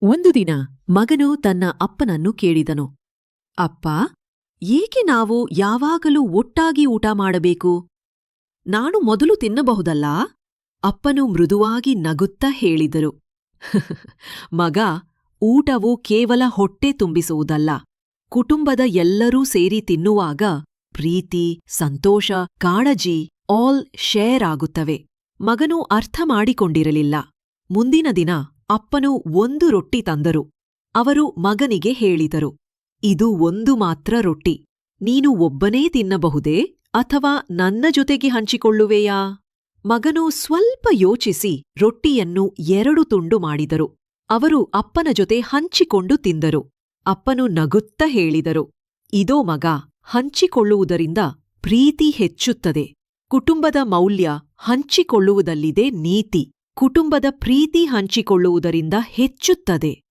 ಒಂದು ದಿನ ಮಗನು ತನ್ನ ಅಪ್ಪನನ್ನು ಕೇಳಿದನು. ಅಪ್ಪ, ಏಕೆ ನಾವು ಯಾವಾಗಲೂ ಒಟ್ಟಾಗಿ ಊಟ ಮಾಡಬೇಕು? ನಾನು ಮೊದಲು ತಿನ್ನಬಹುದಲ್ಲ? ಅಪ್ಪನು ಮೃದುವಾಗಿ ನಗುತ್ತಾ ಹೇಳಿದರು. ಮಗ, ಊಟವು ಕೇವಲ ಹೊಟ್ಟೆ ತುಂಬಿಸುವುದಲ್ಲ. ಕುಟುಂಬದ ಎಲ್ಲರೂ ಸೇರಿ ತಿನ್ನುವಾಗ ಪ್ರೀತಿ, ಸಂತೋಷ, ಕಾಳಜಿ ಆಲ್ ಶೇರ್ ಆಗುತ್ತವೆ. ಮಗನು ಅರ್ಥ ಮಾಡಿಕೊಂಡಿರಲಿಲ್ಲ. ಮುಂದಿನ ದಿನ ಅಪ್ಪನು ಒಂದು ರೊಟ್ಟಿ ತಂದರು. ಅವರು ಮಗನಿಗೆ ಹೇಳಿದರು, ಇದು ಒಂದು ಮಾತ್ರ ರೊಟ್ಟಿ. ನೀನು ಒಬ್ಬನೇ ತಿನ್ನಬಹುದೇ ಅಥವಾ ನನ್ನ ಜೊತೆಗೆ ಹಂಚಿಕೊಳ್ಳುವೆಯಾ? ಮಗನು ಸ್ವಲ್ಪ ಯೋಚಿಸಿ ರೊಟ್ಟಿಯನ್ನು 2 ತುಂಡು ಮಾಡಿದರು. ಅವರು ಅಪ್ಪನ ಜೊತೆ ಹಂಚಿಕೊಂಡು ತಿಂದರು. ಅಪ್ಪನು ನಗುತ್ತಾ ಹೇಳಿದರು, ಇದೋ ಮಗ, ಹಂಚಿಕೊಳ್ಳುವುದರಿಂದ ಪ್ರೀತಿ ಹೆಚ್ಚುತ್ತದೆ. ಕುಟುಂಬದ ಮೌಲ್ಯ ಹಂಚಿಕೊಳ್ಳುವುದಲ್ಲಿದೆ ನೀತಿ. ಕುಟುಂಬದ ಪ್ರೀತಿ ಹಂಚಿಕೊಳ್ಳುವುದರಿಂದ ಹೆಚ್ಚುತ್ತದೆ.